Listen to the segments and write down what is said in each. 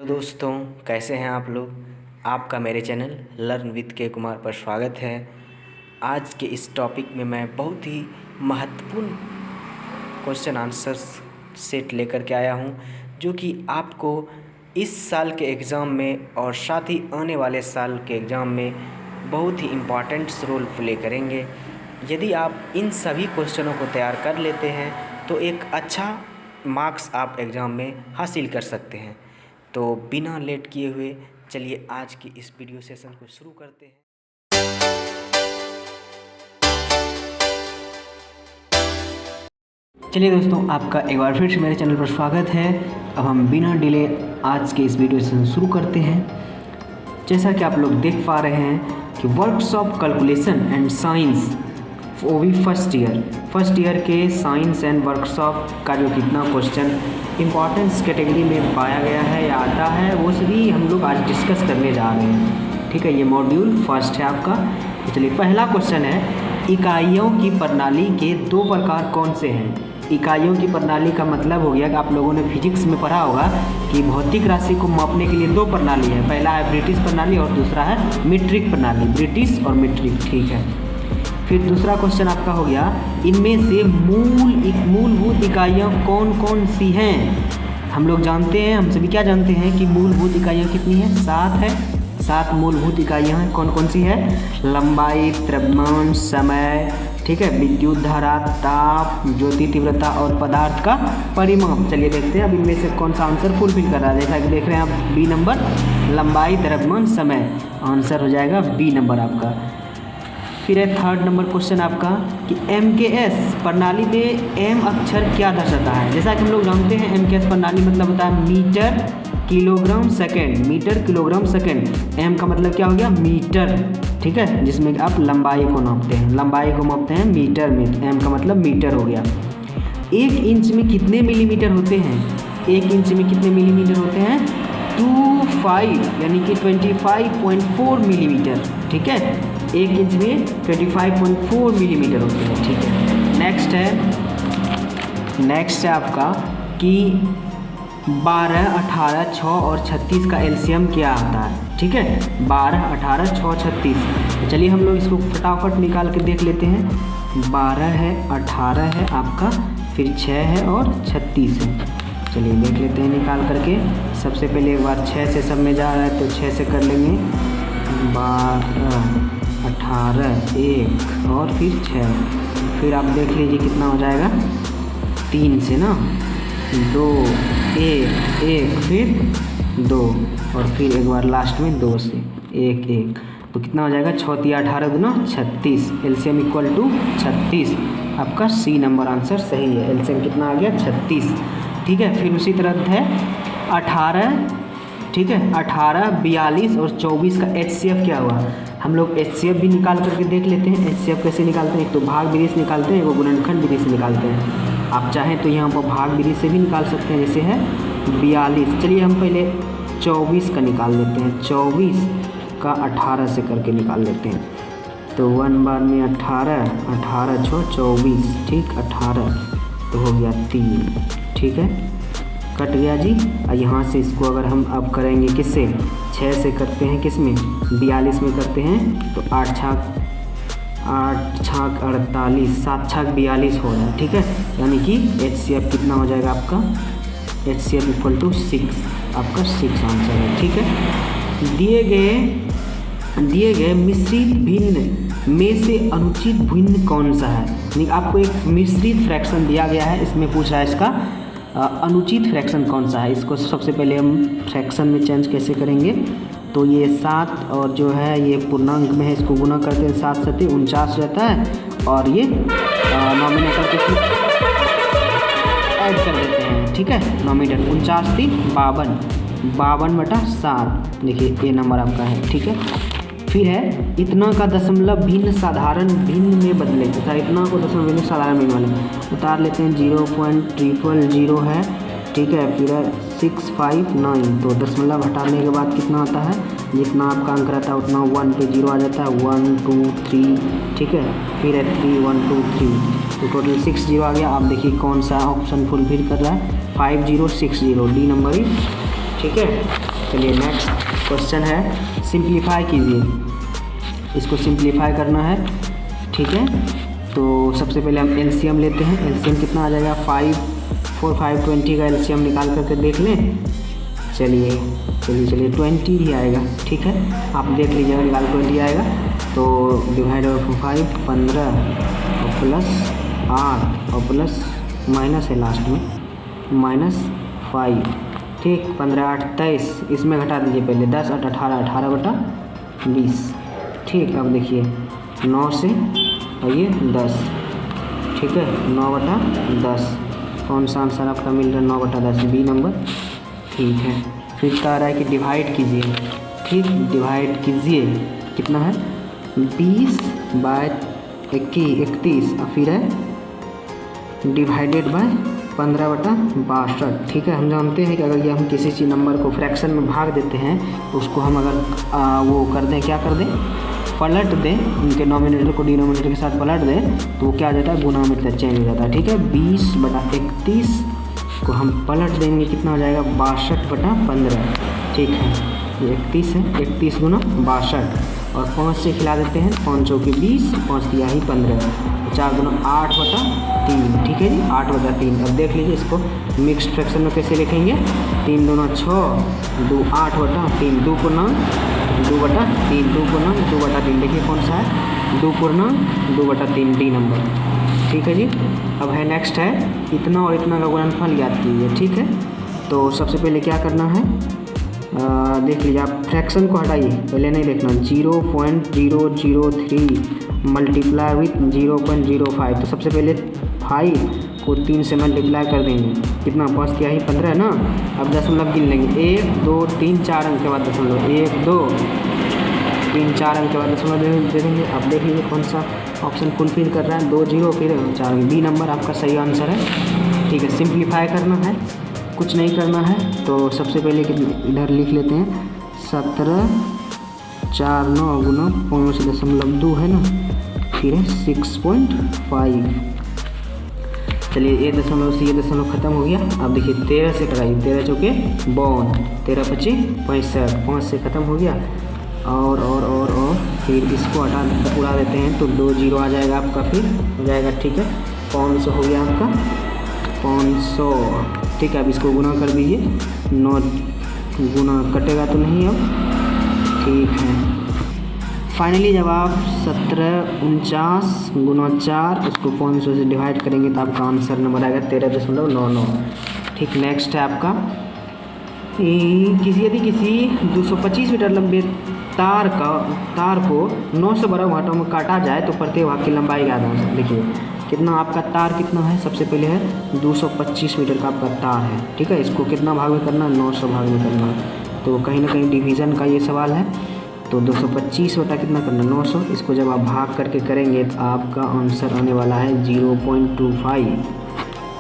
तो दोस्तों, कैसे हैं आप लोग। आपका मेरे चैनल लर्न विद के कुमार पर स्वागत है। आज के इस टॉपिक में मैं बहुत ही महत्वपूर्ण क्वेश्चन आंसर्स सेट लेकर के आया हूं, जो कि आपको इस साल के एग्ज़ाम में और साथ ही आने वाले साल के एग्ज़ाम में बहुत ही इम्पॉर्टेंट रोल प्ले करेंगे। यदि आप इन सभी क्वेश्चनों को तैयार कर लेते हैं तो एक अच्छा मार्क्स आप एग्ज़ाम में हासिल कर सकते हैं। तो बिना लेट किए हुए चलिए आज की इस वीडियो सेशन को शुरू करते हैं। चलिए दोस्तों, आपका एक बार फिर से मेरे चैनल पर स्वागत है। अब हम बिना डिले आज के इस वीडियो सेशन शुरू करते हैं। जैसा कि आप लोग देख पा रहे हैं कि वर्कशॉप कैलकुलेशन एंड साइंस वो भी फर्स्ट ईयर के साइंस एंड वर्कशॉप का जो कितना क्वेश्चन इम्पॉर्टेंस कैटेगरी में पाया गया है या आता है, वो सभी हम लोग आज डिस्कस करने जा रहे हैं। ठीक है, ये मॉड्यूल फर्स्ट है आपका। तो चलिए, पहला क्वेश्चन है, इकाइयों की प्रणाली के दो प्रकार कौन से हैं। इकाइयों की प्रणाली का मतलब हो गया कि आप लोगों ने फिजिक्स में पढ़ा होगा कि भौतिक राशि को मापने के लिए दो प्रणाली है। पहला है ब्रिटिश प्रणाली और दूसरा है मीट्रिक प्रणाली, ब्रिटिश और मीट्रिक। ठीक है, फिर दूसरा क्वेश्चन आपका हो गया, इनमें से मूलभूत इकाइयाँ कौन कौन सी हैं। हम लोग जानते हैं, हम सभी क्या जानते हैं कि मूलभूत इकाइयाँ कितनी हैं, 7 है। 7 मूलभूत इकाइयाँ हैं। कौन कौन सी है, लंबाई, द्रव्यमान, समय, ठीक है, विद्युत धारा, ताप, ज्योति तीव्रता और पदार्थ का परिमाप। चलिए देखते हैं अब इनमें से कौन सा आंसर फुलफिल कर रहा है। जैसा कि देख रहे हैं आप, बी नंबर, लंबाई, द्रव्यमान, समय, आंसर हो जाएगा बी नंबर आपका। फिर है थर्ड नंबर क्वेश्चन आपका कि MKS प्रणाली में M अक्षर क्या दर्शाता है। जैसा कि हम लोग जानते हैं MKS प्रणाली मतलब होता है metre kilogram second, metre kilogram second. M का मतलब क्या हो गया, मीटर। ठीक है, जिसमें आप लंबाई को नापते हैं, लंबाई को मापते हैं मीटर में। M का मतलब मीटर हो गया। 1 इंच में कितने मिलीमीटर होते हैं। 1 इंच में कितने मिलीमीटर होते हैं, 25 यानी कि 25.4 मिलीमीटर। ठीक है, 1 इंच में 25.4 मिलीमीटर होते हैं। ठीक है, नेक्स्ट है आपका कि 12, 18, 6 और 36 का एलसीएम क्या आता है। ठीक है, 12, 18, 6, 36। तो चलिए हम लोग इसको फटाफट निकाल के देख लेते हैं। 12 है, 18 है आपका, फिर 6 है और 36 है। चलिए देख लेते हैं निकाल करके। सबसे पहले एक बार 6 से सब में जा रहा है तो 6 से कर लेंगे। 12, 18, 1 और फिर 6। फिर आप देख लीजिए कितना हो जाएगा, 3 से ना, 2, 1, फिर 2 और फिर एक बार लास्ट में 2 से 1, तो कितना हो जाएगा, 6 × 18 दूना 36। LCM equal to 36। आपका सी नंबर आंसर सही है। एलसीएम कितना आ गया, 36। ठीक है, फिर उसी तरह है 18, ठीक है, 18, 42 और 24 का HCF क्या हुआ। हम लोग HCF भी निकाल करके देख लेते हैं। HCF कैसे निकालते हैं, एक तो भाग विधि से निकालते हैं, एक गुणनखंड विधि से निकालते हैं। आप चाहें तो यहाँ पर भाग विधि से भी निकाल सकते हैं, जैसे है 42। चलिए हम पहले 24 का निकाल लेते हैं। 24 का 18 से करके निकाल लेते हैं। तो 1 बार में 18, 18 6 24, ठीक, 18 तो हो गया 3। ठीक है, कट गया जी। और यहाँ से इसको अगर हम अब करेंगे किससे, 6 से करते हैं, किस में, 42 में करते हैं, तो 8 छाक 48, 7 छाक 42 हो रहा है। ठीक है, यानी कि HCF कितना हो जाएगा आपका, HCF इक्वल टू 6। आपका 6 आंसर है। ठीक है, दिए गए मिश्रित भिन्न में से अनुचित भिन्न कौन सा है। यानी आपको एक मिश्रित फ्रैक्शन दिया गया है, इसमें पूछ रहा है इसका अनुचित फ्रैक्शन कौन सा है। इसको सबसे पहले हम फ्रैक्शन में चेंज कैसे करेंगे, तो ये 7 और जो है ये पूर्णांक में है, इसको गुना करते हैं, 7 7 49 रहता है और ये नॉमिनेटर के ऐड कर देते हैं। ठीक है, नॉमिनेटर 49 3 52, 52/7। देखिए ये नंबर आपका है। ठीक है, फिर है इतना का दशमलव भिन्न साधारण भिन्न में बदले, तथा इतना को दशमलव भिन्न साधारण भिन्न वाले उतार लेते हैं। 0.000 है। ठीक है, फिर है 659, तो दशमलव हटाने के बाद कितना आता है, जितना आपका अंक रहता है उतना 1 पे 0 आ जाता है, 1 2 3। ठीक है, फिर है 3 1 2 3, तो टोटल 6 0 आ गया। आप देखिए कौन सा ऑप्शन फुलफिल कर रहा है, 5060, डी नंबर ही। ठीक है, चलिए नेक्स्ट क्वेश्चन है, सिंप्लीफाई कीजिए। इसको सिंप्लीफाई करना है, ठीक है। तो सबसे पहले हम एलसीएम लेते हैं। एलसीएम कितना आ जाएगा, 5 4 5 20 का एलसीएम निकाल करके देख लें। चलिए 20 ही आएगा, ठीक है। आप देख लीजिएगा, निकाल 20 आएगा। तो डिवाइड बाई 5 15 और प्लस 8 और प्लस माइनस है लास्ट में -5, ठीक। 15 8 23, इसमें घटा दीजिए पहले 10 8 18 18 बटा 20, ठीक। अब देखिए 9 से और ये 10, ठीक है। 9 बटा 10, कौन सा आंसर आपका मिल रहा है, 9 बटा 10, बी नंबर, ठीक है। फिर कह रहा है कि डिवाइड कीजिए, ठीक। डिवाइड कीजिए, कितना है 20 बाय 31 और फिर है डिवाइडेड बाय 15 बटा 62, ठीक है। हम जानते हैं कि अगर ये हम किसी चीज़ नंबर को फ्रैक्शन में भाग देते हैं, उसको हम अगर वो कर दें, क्या कर दें, पलट दें, उनके नॉमिनेटर को डिनोमिनेटर के साथ पलट दें, तो वो क्या आ जाता है, गुना में चेंज हो जाता है, ठीक है। 20 बटा 31 को हम पलट देंगे, कितना हो जाएगा 62 बटा 15, ठीक है। ये 31 है, 31 गुना 62 और 5 से खिला देते हैं, 5 चौके 20, 5 दिया ही 15, 4 गुना 8 बटा 3, ठीक है जी, 8 बटा 3। अब देख लीजिए इसको मिक्स्ड फ्रैक्शन में कैसे लिखेंगे, 3 दूना 6, 2 8 बटा 3, 2 पूर्णांक 2 बटा 3, 2 पूर्णांक 2 बटा 3, देखिए कौन सा है, 2 पूर्णांक 2 बटा 3, डी नंबर, ठीक है जी। अब है नेक्स्ट है, इतना और इतना का गुणनफल याद कीजिए, ठीक है। तो सबसे पहले क्या करना है, देख लीजिए आप फ्रैक्शन को हटाइए, पहले नहीं देखना, 0.003 मल्टीप्लाई विथ 0.05। तो सबसे पहले 5 को 3 से मल्टीप्लाई कर देंगे, कितना 5 क्या ही 15 है ना। अब दशमलव गिन लेंगे, 1 2 3 4 अंक के बाद दशमलव, 1 2 3 4 अंक के बाद दशमलव दे देंगे। अब देख लीजिए कौन सा ऑप्शन फुलफिल कर रहा है, 2 0 फिर 4, बी नंबर आपका सही आंसर है, ठीक है। सिंप्लीफाई करना है, कुछ नहीं करना है। तो सबसे पहले इधर लिख लेते हैं, 17 4 9 गुना 5.2 है ना, फिर है 6.5। चलिए ये दशमलव से ये दशमलव खत्म हो गया। अब देखिए 13 से कराइए, 13 चौके 52, 13 25 65, 5 से ख़त्म हो गया। और फिर इसको हटा उड़ा देते हैं, तो 2 0 आ जाएगा आपका, फिर हो जाएगा, ठीक है। 500 हो गया आपका, 500, ठीक है। अब इसको गुना कर दीजिए, 9 गुना कटेगा तो नहीं अब, ठीक है। फाइनली जब आप 1749 गुना 4 उसको 500 से डिवाइड करेंगे तो आपका आंसर नंबर आएगा 13.99, ठीक। नेक्स्ट है आपका, किसी 225 मीटर लंबे तार को 900 वर्ग घंटों में काटा जाए तो प्रत्येक भाग की लंबाई क्या है। देखिए कितना आपका तार कितना है, सबसे पहले है 225 मीटर का आपका तार है, ठीक है। इसको कितना भाग में करना है, 900 भाग में करना है। तो कहीं ना कहीं डिवीज़न का ये सवाल है, तो 225 बटा कितना करना, 900। इसको जब आप भाग करके करेंगे तो आपका आंसर आने वाला है 0.25,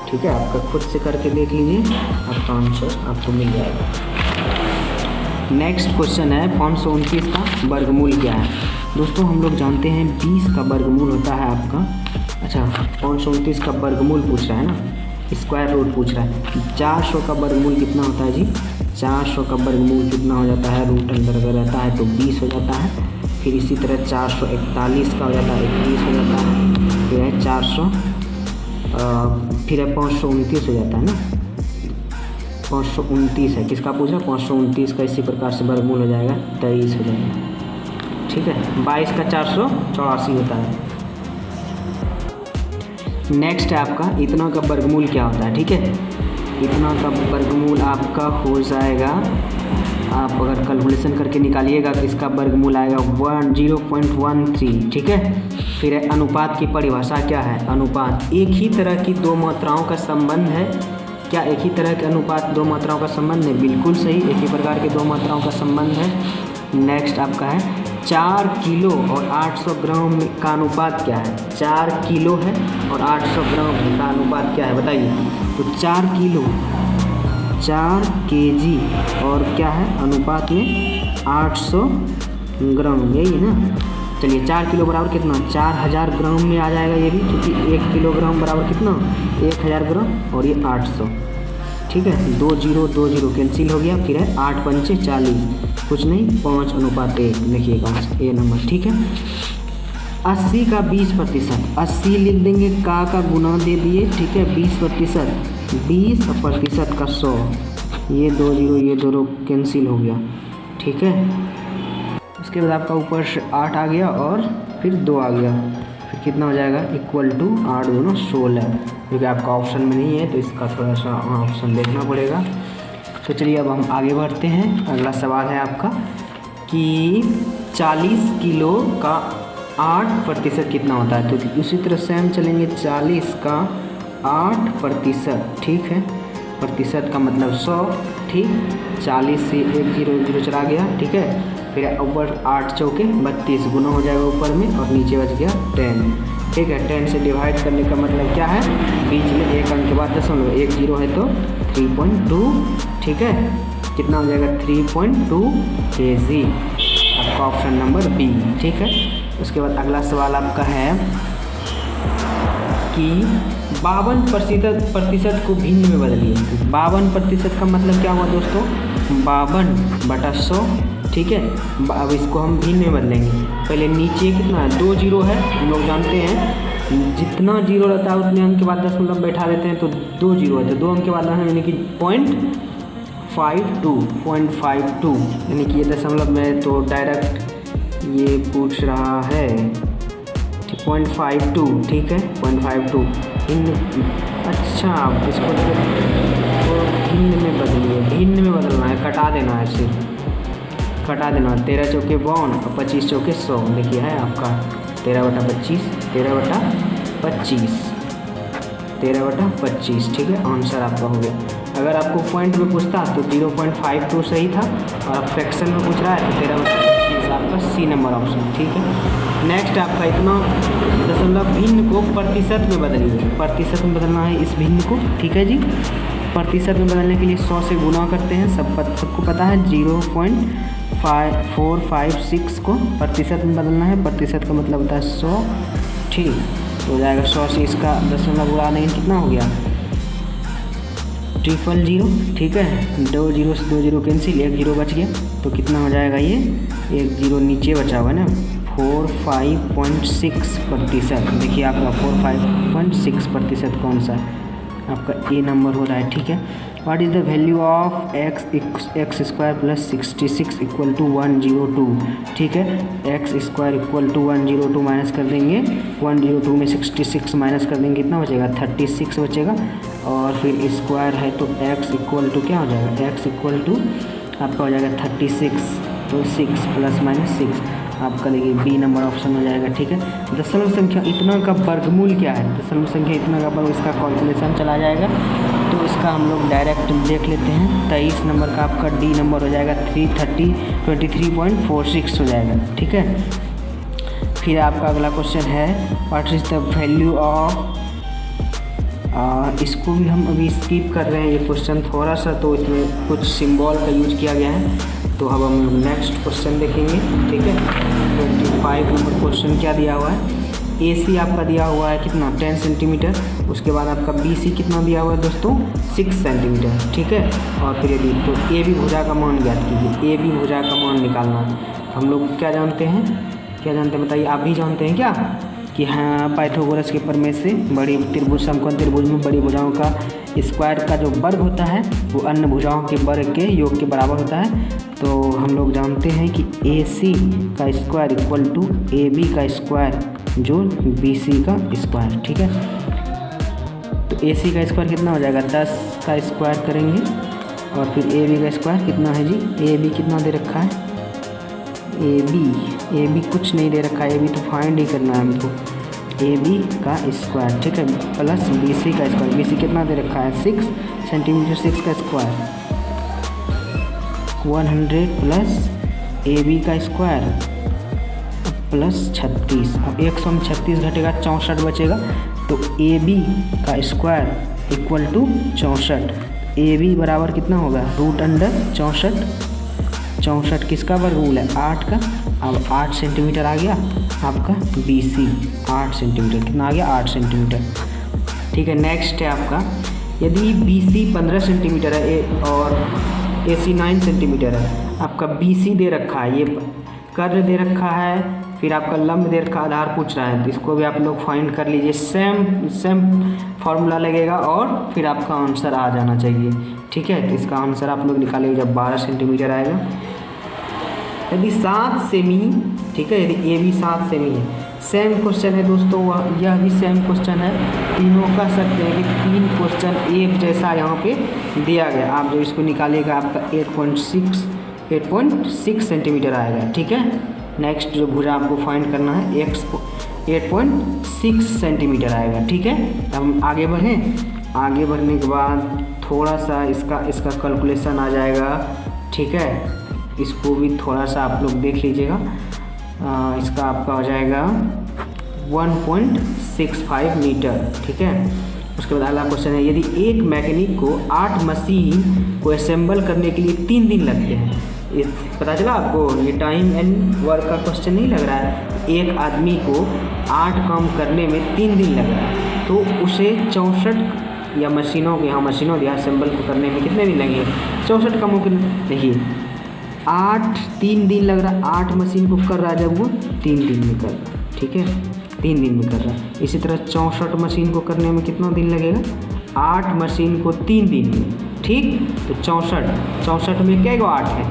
ठीक है। आपका खुद से करके देख लीजिए, आपका आंसर आपको मिल जाएगा। नेक्स्ट क्वेश्चन है, 529 का वर्गमूल क्या है। दोस्तों हम लोग जानते हैं 20 का वर्गमूल होता है आपका, अच्छा 529 का वर्गमूल पूछ रहा है ना, स्क्वायर रूट पूछ रहा है। 400 का वर्गमूल कितना होता है जी, 400 का वर्गमूल कितना हो जाता है, रूट अंदर अगर रहता है तो 20 हो जाता है। फिर इसी तरह 441 का हो जाता है, 21 हो जाता है। फिर है 400 फिर है 529 हो जाता है ना, 529 है, किसका पूछा, 529 का इसी प्रकार से वर्गमूल हो जाएगा 23 हो जाएगा, ठीक है। 22 का 484 होता है। नेक्स्ट है आपका इतना का वर्गमूल क्या होता है, ठीक है। इतना का वर्गमूल आपका हो जाएगा, आप अगर कैलकुलेशन करके निकालिएगा तो इसका वर्गमूल आएगा 0.13, ठीक है। फिर है अनुपात की परिभाषा क्या है, अनुपात एक ही तरह की दो मात्राओं का संबंध है। क्या एक ही तरह के अनुपात दो मात्राओं का संबंध है, बिल्कुल सही, एक ही प्रकार के दो मात्राओं का संबंध है। नेक्स्ट आपका है 4 किलो और 800 ग्राम का अनुपात क्या है, 4 किलो है और 800 ग्राम का अनुपात क्या है बताइए। तो 4 किलो 4 केजी और क्या है अनुपात में 800 ग्राम, यही है ना। चलिए 4 किलो बराबर कितना, 4000 ग्राम में आ जाएगा ये भी, क्योंकि 1 किलोग्राम बराबर कितना 1000 ग्राम और ये 800, ठीक है। 2 जीरो कैंसिल हो गया, फिर है 8 पंचे 40, कुछ नहीं 5:1 लिखिएगा ये नंबर, ठीक है। 80 का 20%, 80 लिख देंगे, का गुना दे दिए, ठीक है। 20%, 20 और प्रतिशत का 100, ये 2 जीरो ये 2 कैंसिल हो गया, ठीक है। उसके बाद आपका ऊपर से 8 आ गया और फिर 2 आ गया, फिर कितना हो जाएगा इक्वल टू 8 दूना 16, क्योंकि आपका ऑप्शन में नहीं है तो इसका थोड़ा सा ऑप्शन देखना पड़ेगा। तो चलिए अब हम आगे बढ़ते हैं। अगला सवाल है आपका कि 40 किलो का 8% कितना होता है। तो उसी तरह से हम चलेंगे, 40 का 8%, ठीक है। प्रतिशत का मतलब 100, ठीक। 40 से 1 जीरो चला गया, ठीक है। फिर ऊपर 8 चौके 32 गुना हो जाएगा ऊपर में, और नीचे बच गया 10, ठीक है। 10 से डिवाइड करने का मतलब क्या है, बीच में एक अंक के बाद दशमलव, 1 जीरो है तो 3.2, ठीक है। कितना हो जाएगा 3.2 kg, आपका ऑप्शन नंबर बी, ठीक है। उसके बाद अगला सवाल आपका है कि 52% को भिन्न में बदलिए। 52% का मतलब क्या हुआ दोस्तों, 52/100, ठीक है। अब इसको हम भिन्न में बदलेंगे। पहले नीचे कितना है, 2 जीरो है, हम लोग जानते हैं जितना जीरो रहता है उतने अंक के बाद दशमलव बैठा देते हैं, तो 2 जीरो है तो 2 अंक के बाद यानी कि 0.52, यानी कि ये दशमलव में तो डायरेक्ट ये पूछ रहा है 0.52, ठीक है। 0.52 अच्छा, इसको भिन्न में बदलिए, भिन्न में बदलना है, कटा देना है, सिर्फ कटा देना। 13 चौके 52 और 25 चौके 100, देखिए है आपका 13/25, 13/25, ठीक है। आंसर आपका हो गया। अगर आपको पॉइंट में पूछता तो 0.52 सही था, और अब फ्रैक्शन में पूछ रहा है तो 13/25 आपका सी नंबर ऑप्शन, ठीक है। नेक्स्ट आपका इतना दशमलव भिन्न को प्रतिशत में बदलिए। प्रतिशत में बदलना है इस भिन्न को, ठीक है जी। प्रतिशत में बदलने के लिए 100 से गुना करते हैं, सबको पता है। 0.456 को प्रतिशत में बदलना है, प्रतिशत का मतलब होता है 100, ठीक। तो हो जाएगा 100 से इसका दशमलव उड़ा नहीं, कितना हो गया 000, ठीक है। 2 जीरो से 2 जीरो कैंसिल, 1 जीरो बच गया, तो कितना हो जाएगा ये 1 जीरो नीचे बचा हुआ है ना, 45.6%। देखिए आपका 45.6% कौन सा है, आपका ए नंबर हो रहा है, ठीक है। What is the value of x square plus 66 equal to 102, ठीक है। X square equal to 102 minus कर देंगे, 102 में 66 माइनस कर देंगे, कितना बचेगा 36 बचेगा, और फिर स्क्वायर है तो एक्स इक्वल टू क्या हो जाएगा, एक्स इक्वल टू आपका हो जाएगा 36, तो 6 प्लस माइनस 6 आपका देखिए बी नंबर ऑप्शन हो जाएगा, ठीक है। दशमलव संख्या इतना का वर्गमूल क्या है, दशमलव संख्या इतना का वर्ग, इसका कैलकुलेशन चला जाएगा, तो इसका हम लोग डायरेक्ट देख लेते हैं। 23 नंबर का आपका डी नंबर हो जाएगा 23.46 हो जाएगा, ठीक है। फिर आपका अगला क्वेश्चन है what is the value of, इसको भी हम अभी स्किप कर रहे हैं ये क्वेश्चन थोड़ा सा, तो इसमें कुछ सिंबल का यूज किया गया है, तो अब हम नेक्स्ट क्वेश्चन देखेंगे, ठीक है। 25 नंबर क्वेश्चन क्या दिया हुआ है, AC आपका दिया हुआ है कितना 10 सेंटीमीटर, उसके बाद आपका BC कितना दिया हुआ है दोस्तों 6 सेंटीमीटर, ठीक है। और फिर यदि तो AB भुजा का मान ज्ञात कीजिए, AB भुजा का मान निकालना है। हम लोग क्या जानते हैं बताइए, आप भी जानते हैं क्या कि हाँ पाइथागोरस के प्रमेय से बड़ी त्रिभुज समकोण त्रिभुज में बड़ी भुजाओं का स्क्वायर का जो वर्ग होता है वो अन्य भुजाओं के वर्ग के योग के बराबर होता है। तो हम लोग जानते हैं कि AC का स्क्वायर इक्वल टू AB का स्क्वायर जो BC का स्क्वायर, ठीक है। तो AC का स्क्वायर कितना हो जाएगा 10 का स्क्वायर करेंगे, और फिर AB का स्क्वायर कितना है जी, AB कितना दे रखा है, AB कुछ नहीं दे रखा है, AB तो फाइंड ही करना है हमको, AB का स्क्वायर, ठीक है, प्लस BC का स्क्वायर, BC कितना दे रखा है 6 सेंटीमीटर, 6 का स्क्वायर 100 प्लस AB का स्क्वायर प्लस 36, अब 100 में 36 घटेगा 64 बचेगा, तो AB का स्क्वायर इक्वल टू 64, AB बराबर कितना होगा √64, 64 किसका वर्गमूल है 8 का। अब 8 सेंटीमीटर आ गया आपका BC, 8 सेंटीमीटर कितना आ गया 8 सेंटीमीटर, ठीक है। नेक्स्ट है आपका यदि BC 15 सेंटीमीटर है और AC 9 सेंटीमीटर है, आपका BC दे रखा है, ये कर्व दे रखा है, फिर आपका लंब दे रखा, आधार पूछ रहा है, तो इसको भी आप लोग फाइंड कर लीजिए। सेम फार्मूला लगेगा और फिर आपका आंसर आ जाना चाहिए। ठीक है, तो इसका आंसर आप लोग निकालेंगे जब 12 सेंटीमीटर आएगा। यदि 7 सेमी, ठीक है, यदि ये भी 7 सेमी है, सेम क्वेश्चन है दोस्तों, यह भी सेम क्वेश्चन है, तीनों कह सकते हैं कि 3 क्वेश्चन एक जैसा यहाँ पे दिया गया। आप जो इसको निकालिएगा आपका 8.6 सेंटीमीटर आएगा। ठीक है, नेक्स्ट जो भुजा आपको फाइंड करना है 8.6 सेंटीमीटर आएगा। ठीक है, हम आगे बढ़ें। आगे बढ़ने के बाद थोड़ा सा इसका कैलकुलेशन आ जाएगा। ठीक है, इसको भी थोड़ा सा आप लोग देख लीजिएगा। इसका आपका हो जाएगा 1.65 मीटर। ठीक है, उसके बाद अगला क्वेश्चन है, यदि एक मैकेनिक को 8 मशीन को असेंबल करने के लिए 3 दिन लगते हैं, ये पता चला आपको, ये टाइम एंड वर्क का क्वेश्चन नहीं लग रहा है। एक आदमी को 8 काम करने में 3 दिन लग रहा है, तो उसे 64 या मशीनों के यहाँ मशीनों या असेंबल को करने में कितने दिन लगेंगे? 64 का मुमकिन। देखिए 3 दिन लग रहा है, 8 मशीन को कर रहा है जब वो 3 दिन में कर रहा है। ठीक है, 3 दिन में कर रहा है। इसी तरह 64 मशीन को करने में कितना दिन लगेगा? 8 मशीन को 3 दिन में। ठीक, तो 64 में क्या 8 है?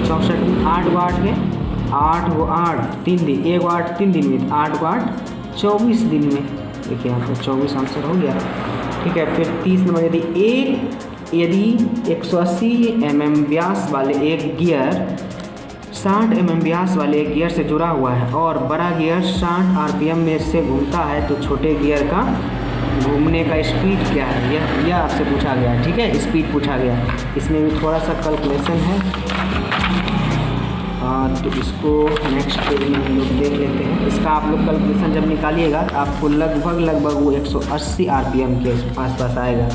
64 में 8 को 8 है, 8 को 8 3 दिन, 1 को 8 3 दिन में, 8 को 8 24 दिन में। देखिए यहाँ पर 24 आंसर हो गया। ठीक है, फिर 30 नंबर, यदि 180 mm व्यास वाले एक गियर 60 mm व्यास वाले एक गियर से जुड़ा हुआ है और बड़ा गियर 60 RPM में से घूमता है, तो छोटे गियर का घूमने का स्पीड क्या है? यह आपसे पूछा गया है। ठीक है, स्पीड पूछा गया। इसमें भी थोड़ा सा कैलकुलेशन है, तो इसको नेक्स्ट पेज में हम लोग देख लेते हैं। इसका आप लोग कैलकुलेशन जब निकालिएगा तो आपको लगभग वो 180 RPM के आसपास आएगा।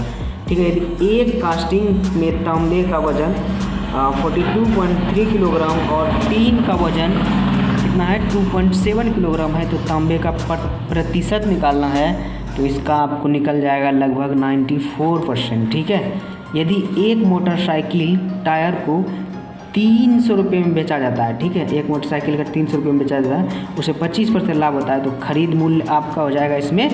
ठीक है, यदि एक कास्टिंग में तांबे का वजन 42.3 किलोग्राम और 3 का वजन कितना है? 2.7 किलोग्राम है, तो तांबे का प्रतिशत निकालना है, तो इसका आपको निकल जाएगा लगभग 94%। ठीक है, यदि एक मोटरसाइकिल टायर को 300 रुपये में बेचा जाता है, ठीक है, एक मोटरसाइकिल का 300 रुपये में बेचा जाता है, उसे 25% लाभ होता है, तो खरीद मूल्य आपका हो जाएगा इसमें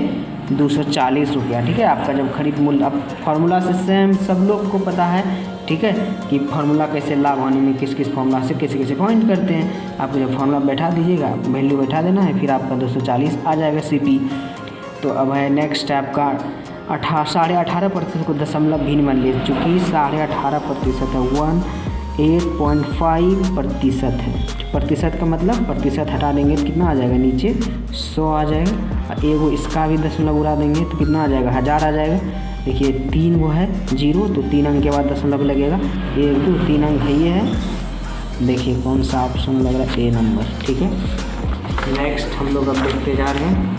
240 रुपया। ठीक है, आपका जब खरीद मूल्य, अब फार्मूला से सेम सब लोग को पता है। ठीक है, कि फार्मूला कैसे लाभ हानि में किस फार्मूला से कैसे फाइंड करते हैं। आपको जब फार्मूला बैठा दीजिएगा, वैल्यू बैठा देना है, फिर आपका 240 आ जाएगा CP। तो अब है नेक्स्ट आपका 18.5% को दशमलव भिन्न मान लीजिए, चूँकि 18.5% है, 8.5% है। प्रतिशत का मतलब प्रतिशत हटा देंगे तो कितना आ जाएगा? नीचे 100 आ जाएगा। एगो इसका भी दशमलव उड़ा देंगे तो कितना आ जाएगा? 1000 आ जाएगा। देखिए 3 वो है 0, तो 3 अंक के बाद दशमलव लगेगा। 1 2 3 अंक है, ये है। देखिए कौन सा ऑप्शन लग रहा है? A number. ठीक है, नेक्स्ट हम लोग अब देखते जा रहे हैं,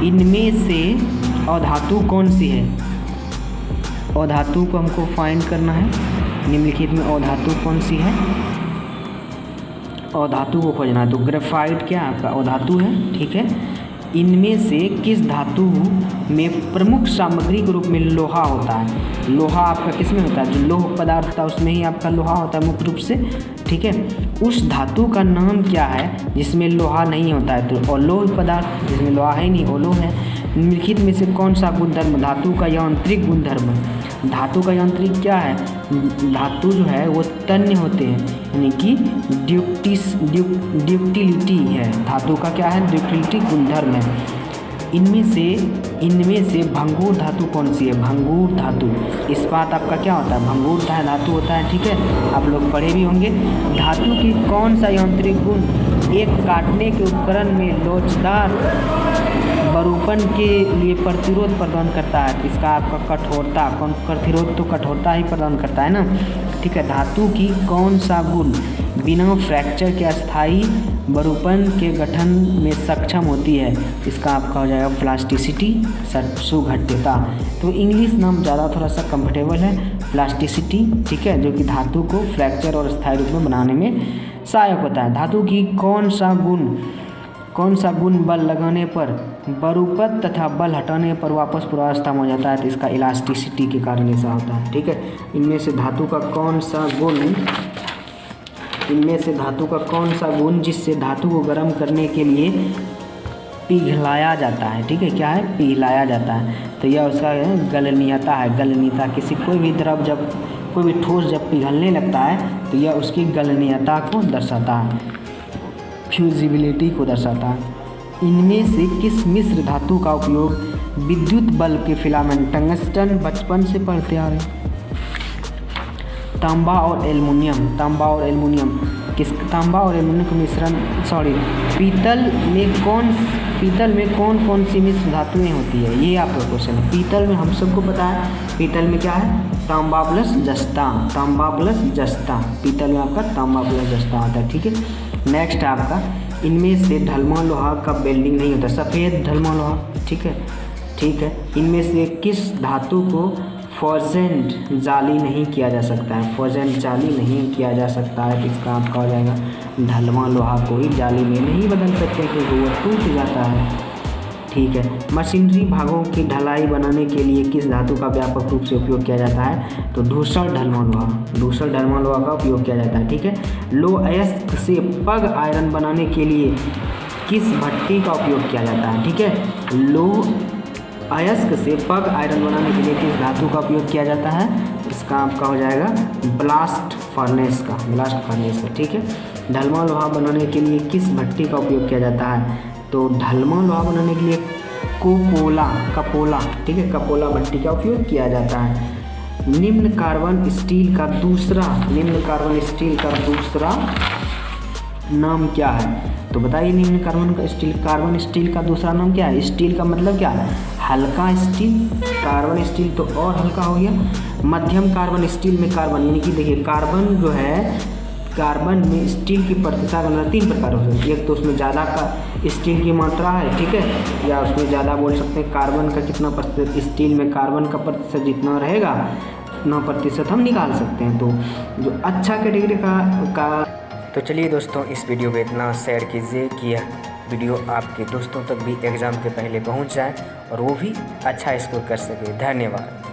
इनमें से अधातु कौन सी है? अधातु को हमको फाइंड करना है। निम्नलिखित में अधातु कौन सी है? अधातु को खोजना है, तो ग्रेफाइट क्या आपका अधातु है। ठीक है, इनमें से किस धातु में प्रमुख सामग्री के रूप में लोहा होता है? लोहा आपका किस में होता है? जो लोह पदार्थ होता है उसमें ही आपका लोहा होता है मुख्य रूप से। ठीक है, उस धातु का नाम क्या है जिसमें लोहा नहीं होता है? तो अलोह पदार्थ, जिसमें लोहा है नहीं, अलोह है। निम्नलिखित में से कौन सा गुणधर्म धातु का यांत्रिक गुणधर्म? धातु का यांत्रिक क्या है? धातु जो है वो तन्य होते हैं, यानी कि ड्यूक्टिलिटी है। धातु का क्या है? ड्यूक्टिलिटी गुणधर्म है। इनमें से भंगुर धातु कौन सी है? भंगुर धातु। इस्पात आपका क्या होता है? भंगुर धातु होता है। ठीक है, आप लोग पढ़े भी होंगे। धातु की कौन सा यांत्रिक गुण एक काटने के उपकरण में लोचदार बरूपन के लिए प्रतिरोध प्रदान करता है? इसका आपका कठोरता, कौन प्रतिरोध? तो कठोरता ही प्रदान करता है ना। ठीक है, धातु की कौन सा गुण बिना फ्रैक्चर के अस्थायी बरूपन के गठन में सक्षम होती है? इसका आपका हो जाएगा प्लास्टिसिटी, सुघट्यता। तो इंग्लिश नाम ज़्यादा थोड़ा सा कंफर्टेबल है, प्लास्टिसिटी। ठीक है, जो कि धातु को फ्रैक्चर और स्थायी रूप में बनाने में सहायक होता है। धातु की कौन सा गुण कौन सा गुण बल लगाने पर बरूपत तथा बल हटाने पर वापस पूर्वावस्था में हो जाता है? तो इसका इलास्टिसिटी के कारण ऐसा होता है। ठीक है, इनमें से धातु का कौन सा गुण जिससे धातु को गर्म करने के लिए पिघलाया जाता है? ठीक है, क्या है? पिघलाया जाता है। तो यह उसका गलनीयता है। गलनीयता कोई भी ठोस जब पिघलने लगता है तो यह उसकी गलनीयता को दर्शाता है, फ्यूजिबिलिटी को दर्शाता है। इनमें से किस मिश्र धातु का उपयोग विद्युत बल्ब के फिलामेंट टंगस्टन बचपन से पढ़ते आ रहे हैं? तांबा और एल्युमिनियम का मिश्रण पीतल में कौन सी मिश्र धातुएं होती है? ये आपका क्वेश्चन है। पीतल में हम सबको पता है, पीतल में क्या है? तांबा प्लस जस्ता। पीतल में आपका तांबा प्लस जस्ता आता है। ठीक है, नेक्स्ट आपका इनमें से ढलमा लोहा का वेल्डिंग नहीं होता, सफ़ेद ढलमा लोहा। ठीक है, इनमें से किस धातु को फॉजेंट जाली नहीं किया जा सकता है? फॉजेंट जाली नहीं किया जा सकता है, इसका आपका हो जाएगा ढलमा लोहा को ही जाली में नहीं बदल सकते क्योंकि वो टूट जाता है। ठीक है, मशीनरी भागों की ढलाई बनाने के लिए किस धातु का व्यापक रूप से उपयोग किया जाता है? तो धूसर ढलमा लोहा का उपयोग किया जाता है। ठीक है, लो अयस्क से पग आयरन बनाने के लिए किस भट्टी का उपयोग किया जाता है? ठीक है, लो अयस्क से पग आयरन बनाने के लिए किस धातु का उपयोग किया जाता है? इसका आपका हो जाएगा ब्लास्ट फर्नेस का। ठीक है, ढलमा लोहा बनाने के लिए किस भट्टी का उपयोग किया जाता है? तो ढलमा लोहा बनाने के लिए कपोला। ठीक है, कपोला भट्टी का उपयोग किया जाता है। निम्न कार्बन स्टील का दूसरा नाम क्या है? तो बताइए, निम्न कार्बन स्टील का दूसरा नाम क्या है? स्टील का मतलब क्या है? हल्का स्टील। कार्बन स्टील तो और हल्का हो गया। मध्यम कार्बन स्टील में कार्बन यानी कि देखिए, कार्बन जो है, कार्बन में स्टील की प्रतिशत 3 प्रकार हो सकती है। एक तो उसमें ज़्यादा का स्टील की मात्रा है, ठीक है, या उसमें ज़्यादा बोल सकते हैं कार्बन का कितना प्रतिशत, स्टील में कार्बन का प्रतिशत जितना रहेगा उतना प्रतिशत हम निकाल सकते हैं। तो जो अच्छा कैटेगरी का तो चलिए दोस्तों, इस वीडियो में इतना शेयर कीजिए कि यह वीडियो आपके दोस्तों तक भी एग्ज़ाम के पहले पहुंच जाए और वो भी अच्छा स्कोर कर सके। धन्यवाद।